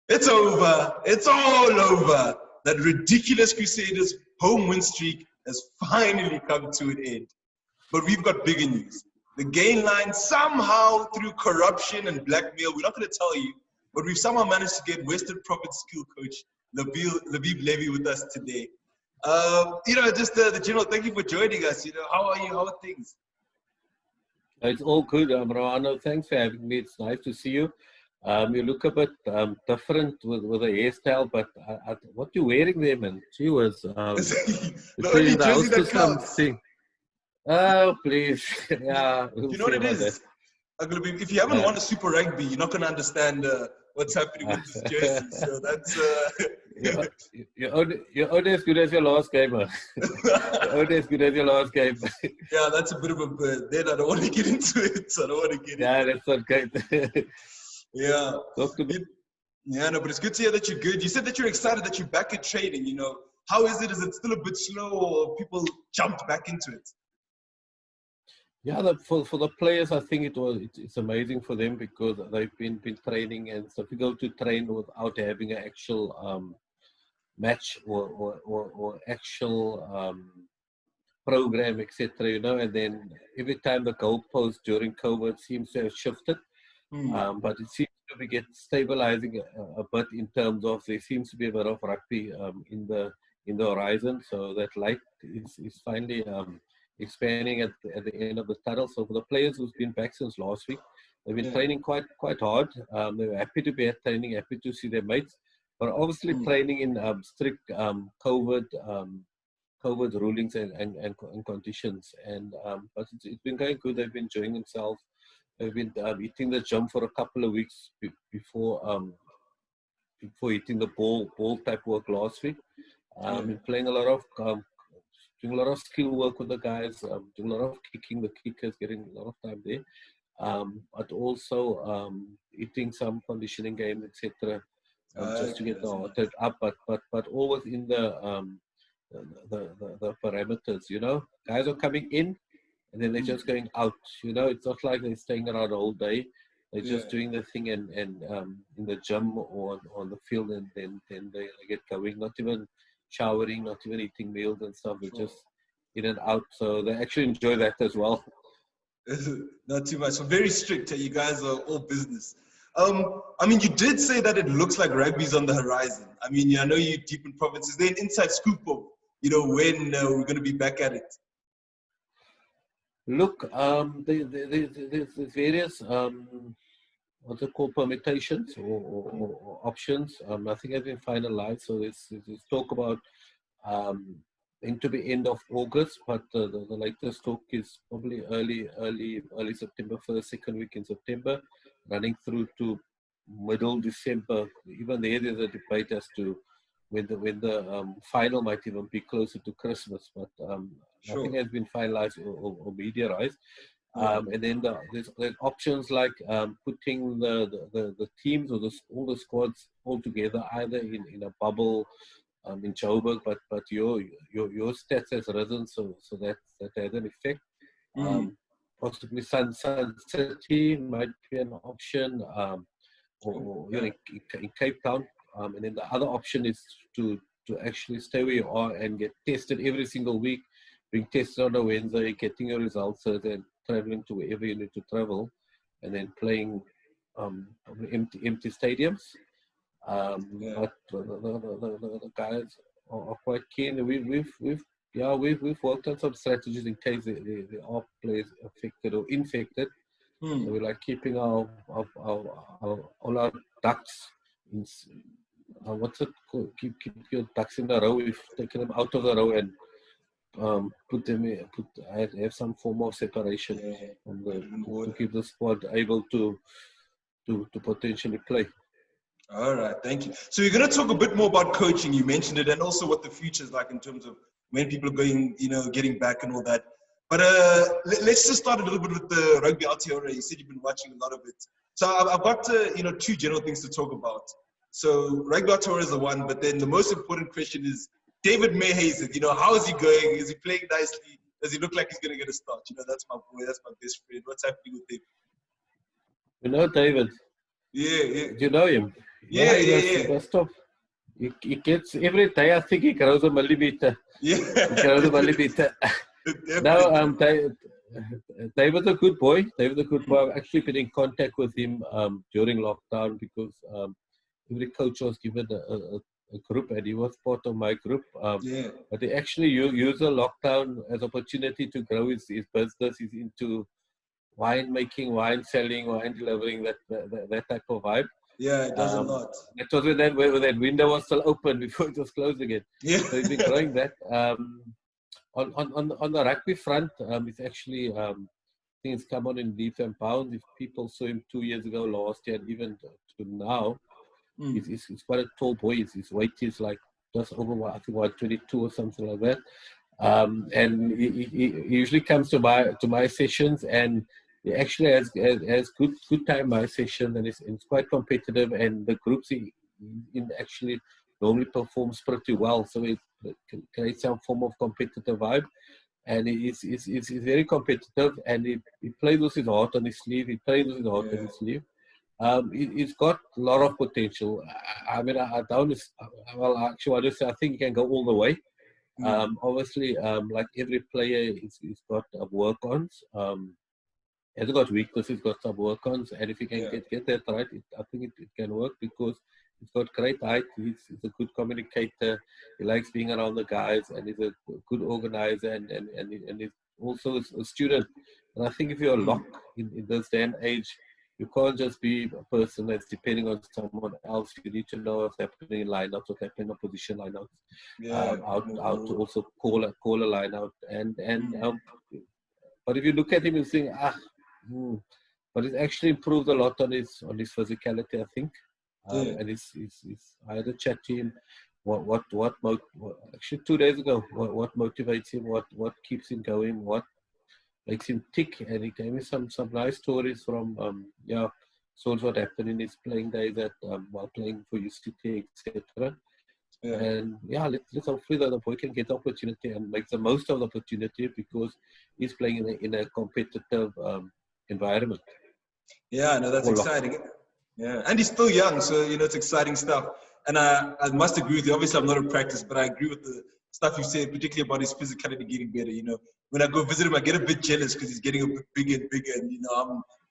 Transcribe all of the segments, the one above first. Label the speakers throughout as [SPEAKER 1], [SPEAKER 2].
[SPEAKER 1] It's over. It's all over. That ridiculous Crusaders home win streak has finally come to an end. But we've got bigger news. The gain line somehow through corruption and blackmail, we're not going to tell you, but we've somehow managed to get Western Province School coach Labeeb Levy with us today. Just the general, thank you for joining us. How are you? How are things?
[SPEAKER 2] It's all good, Roano. Thanks for having me. It's nice to see you. You look a bit different with a hairstyle, but what you wearing there, man? Gee whiz.
[SPEAKER 1] The only jersey that counts.
[SPEAKER 2] Oh, please. Yeah.
[SPEAKER 1] You know what it is? If you haven't won a Super Rugby, you're not going to understand what's happening with this jersey. So that's...
[SPEAKER 2] You're only as good as your last game, man. You're only as good as your last game.
[SPEAKER 1] Yeah, that's a bit of a bird. Then I don't want to get into it.
[SPEAKER 2] Yeah, that's okay.
[SPEAKER 1] Yeah.
[SPEAKER 2] Talk to me.
[SPEAKER 1] Yeah, no, but it's good to hear that you're good. You said that you're excited that you're back at training. How is it? Is it still a bit slow, or people jumped back into it?
[SPEAKER 2] Yeah, for the players, I think it's amazing for them because they've been training, and so if you go to train without having an actual match or actual program, etc. And then every time the goalpost during COVID seems to have shifted. But it seems to be stabilizing a bit in terms of there seems to be a bit of rugby in the horizon. So that light is finally expanding at the end of the tunnel. So for the players who've been back since last week, they've been training quite hard. They were happy to be at training, happy to see their mates, but obviously training in strict COVID rulings and conditions. But it's been going good. They've been enjoying themselves. They've been hitting the gym for a couple of weeks before hitting the ball type work last week. Been playing a lot of doing a lot of skill work with the guys, doing a lot of kicking, the kickers getting a lot of time there, but also hitting some conditioning games, etc. Just to get the heart rate up, but all within the parameters. Guys are coming in, and then they're just going out. It's not like they're staying around all day. They're just doing the thing and in the gym or on the field, and then they get going. Not even showering, not even eating meals and stuff. They're just in and out. So they actually enjoy that as well.
[SPEAKER 1] Not too much. So very strict. You guys are all business. You did say that it looks like rugby's on the horizon. I know you're deep in province. Is there an inside scoop of, when we're going to be back at it?
[SPEAKER 2] Look, there's various what's it called, permutations or options. Nothing has been finalized. So there's talk about into the end of August, but the latest talk is probably early September, first, second week in September, running through to middle December. Even there's a debate as to when the final might even be closer to Christmas, but nothing has been finalized or mediarized. And then there's options like putting the teams or all the squads all together, either in a bubble in Joburg, but your stats has risen, so that has an effect. Possibly Sun City might be an option, or in Cape Town. And then the other option is to actually stay where you are and get tested every single week, being tested on a Wednesday, getting your results, and then traveling to wherever you need to travel, and then playing empty stadiums. But the guys are quite keen. We've worked on some strategies in case there are players affected or infected. So we're like keeping all our ducks in. What's it called? Keep your ducks in a row. We've taken them out of the row and have some form of separation to keep the squad able to potentially play.
[SPEAKER 1] All right, thank you. So you're going to talk a bit more about coaching. You mentioned it, and also what the future is like in terms of when people are going, getting back and all that. But let's just start a little bit with the Rugby Aotearoa. You said you've been watching a lot of it. So I've got two general things to talk about. So Rugby Aotearoa is the one, but then the most important question is David Mayhazen. How is he going? Is he playing nicely? Does he look like he's going to get a start? That's my boy. That's my best friend. What's happening with him?
[SPEAKER 2] David.
[SPEAKER 1] Yeah.
[SPEAKER 2] Do you know him?
[SPEAKER 1] Yeah,
[SPEAKER 2] He
[SPEAKER 1] yeah,
[SPEAKER 2] must stop. He gets every day. I think he grows a millimeter.
[SPEAKER 1] yeah.
[SPEAKER 2] He grows a millimeter. No,
[SPEAKER 1] Definitely.
[SPEAKER 2] David's a good boy. David's a good boy. I've actually been in contact with him during lockdown because every coach was given a group, and he was part of my group.
[SPEAKER 1] Yeah,
[SPEAKER 2] But he actually used the lockdown as opportunity to grow his business. He's into wine making, wine selling, wine delivering, that type of vibe.
[SPEAKER 1] yeah, it does a
[SPEAKER 2] Um,
[SPEAKER 1] lot.
[SPEAKER 2] that was when that window was still open before it was closed again.
[SPEAKER 1] Yeah.
[SPEAKER 2] So he's been growing that. On the rugby front, it's actually things come on in leaps and bounds. If people saw him 2 years ago, last year, and even to now,
[SPEAKER 1] Mm.
[SPEAKER 2] he's quite a tall boy. His weight is like just over, I think, 122 or something like that. And he usually comes to my sessions, and he actually has good time my session, and it's quite competitive. And the groups he actually normally performs pretty well, so it creates some form of competitive vibe. And he's very competitive, and he plays with his heart on his sleeve. He plays with his heart on
[SPEAKER 1] Yeah.
[SPEAKER 2] his sleeve. He's got a lot of potential. I mean, I don't. Well, actually, I just I think he can go all the way.
[SPEAKER 1] Mm.
[SPEAKER 2] Obviously, like every player, he's got work-ons. He's got weaknesses, he's got some work-ons, and if he can
[SPEAKER 1] Yeah.
[SPEAKER 2] get that right, I think it can work because he's got great height. He's a good communicator. He likes being around the guys, and he's a good organizer, and he's also a student. And I think if you're
[SPEAKER 1] Mm.
[SPEAKER 2] locked in this day and age, you can't just be a person that's depending on someone else. You need to know what's happening in lineouts, what's happening in opposition lineouts,
[SPEAKER 1] Yeah.
[SPEAKER 2] how to also call a line out.
[SPEAKER 1] Mm.
[SPEAKER 2] But if you look at him, you think, but it's actually improved a lot on his physicality, I think.
[SPEAKER 1] Yeah.
[SPEAKER 2] And I had a chat to him. Actually 2 days ago, what motivates him, what keeps him going, what makes him tick, and he gave me some nice stories from sort of what happened in his playing days while playing for UCT, etc.
[SPEAKER 1] Yeah.
[SPEAKER 2] And yeah, let's hopefully that the boy can get the opportunity and make the most of the opportunity because he's playing in a competitive environment.
[SPEAKER 1] Yeah, no, that's
[SPEAKER 2] Or lock.
[SPEAKER 1] exciting. Yeah, and he's still young, so it's exciting stuff. And I must agree with you. Obviously, I'm not in practice, but I agree with the stuff you said, particularly about his physicality getting better. When I go visit him, I get a bit jealous because he's getting a bit bigger and bigger, and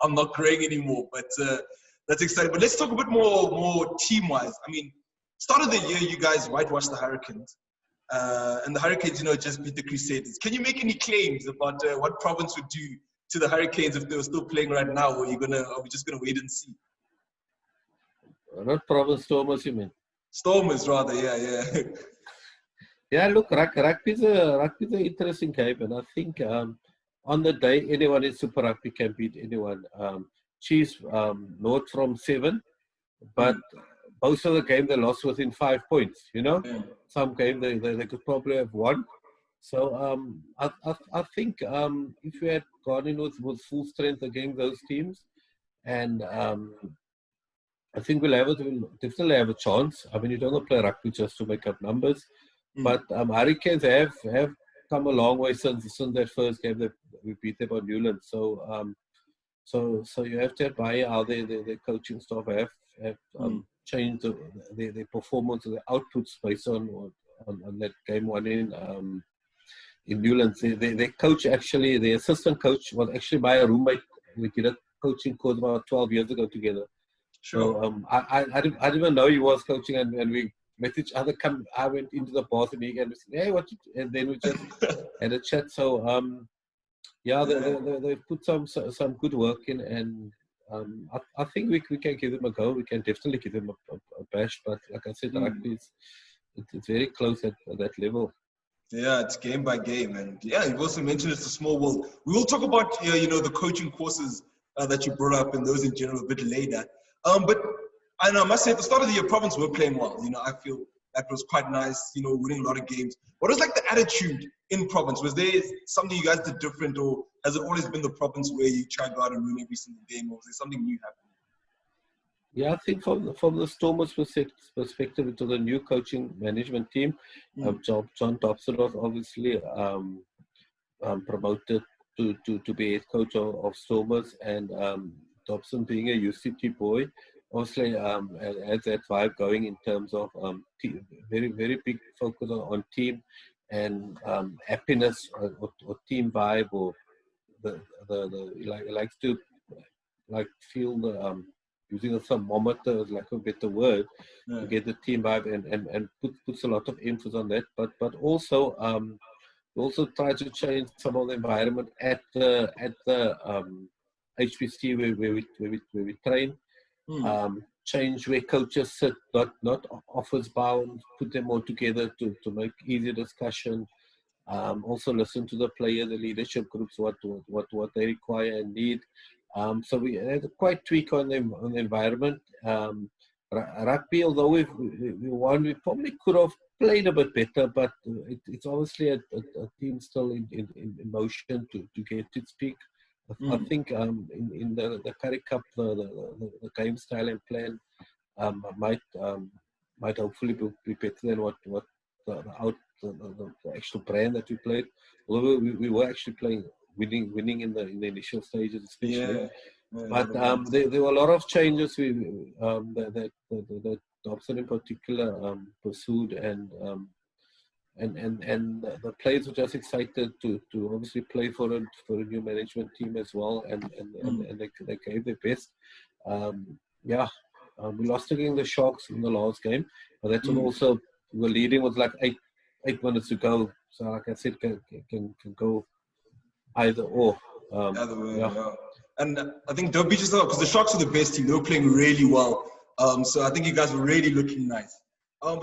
[SPEAKER 1] I'm not growing anymore. But that's exciting. But let's talk a bit more team-wise. I mean, start of the year, you guys whitewashed the Hurricanes. And the Hurricanes, just beat the Crusaders. Can you make any claims about what Province would do to the Hurricanes if they were still playing right now, or are we just gonna wait and see?
[SPEAKER 2] Not Province Stormers, you mean?
[SPEAKER 1] Stormers, rather, yeah.
[SPEAKER 2] Yeah, look, rugby's an interesting game, and I think on the day anyone in Super Rugby can beat anyone. Chiefs north from 7, but
[SPEAKER 1] Mm.
[SPEAKER 2] most of the game they lost within 5 points.
[SPEAKER 1] Yeah.
[SPEAKER 2] Some game they could probably have won. So I think if we had gone in with full strength against those teams, and I think we'll definitely have a chance. I mean, you don't play rugby just to make up numbers,
[SPEAKER 1] Mm.
[SPEAKER 2] but Hurricanes have come a long way since that first game that we beat them on Newland. So you have to admire how the coaching staff have changed their performance, their outputs based on that game one in Newlands. Their coach actually, the assistant coach was actually my roommate. We did a coaching course about 12 years ago together.
[SPEAKER 1] Sure.
[SPEAKER 2] So I didn't even know he was coaching, and we met each other. I went into the bathroom and we said, "Hey, and then we just had a chat. So yeah,
[SPEAKER 1] Yeah.
[SPEAKER 2] they put some good work in, and I think we can give them a go. We can definitely give them a bash. But like I said, the
[SPEAKER 1] Mm.
[SPEAKER 2] rugby it's very close at that level.
[SPEAKER 1] Yeah, it's game by game, and yeah, you've also mentioned it's a small world. We will talk about the coaching courses that you brought up and those in general a bit later. But I know I must say at the start of the year, Province were playing well. I feel that was quite nice. Winning a lot of games. What was like the attitude in Province? Was there something you guys did different, or has it always been the Province where you try to go out and win every single game, or was there something new happening?
[SPEAKER 2] Yeah, I think from the Stormers perspective, to the new coaching management team, John Dobson was obviously promoted to be head coach of Stormers, and Dobson being a UCT boy, obviously as that vibe going in terms of very, very big focus on team and happiness or team vibe, or likes to feel the using a thermometer is like a better word to get the team vibe, and puts a lot of emphasis on that, but also try to change some of the environment at the HPC where we train. Change where coaches sit, not office bound, put them all together to make easier discussion. Also listen to the players, the leadership groups, what they require and need. So we had a quite tweak on the environment. Rugby, although we won, we probably could have played a bit better, but it's obviously a team still in motion to get its peak. I think in the Currie Cup, the game style and plan might hopefully be better than what the actual brand that we played. Although we were actually playing winning in the initial stages, especially. But there were a lot of changes that Dobson in particular pursued, and the players were just excited to obviously play for a new management team as well, and they gave their best. We lost against the Sharks in the last game, but that's also we were leading with like eight minutes to go. So like I said, can go either or.
[SPEAKER 1] Either way, And I think don't beat yourself, because the Sharks are the best team. They were playing really well. So I think you guys were really looking nice. But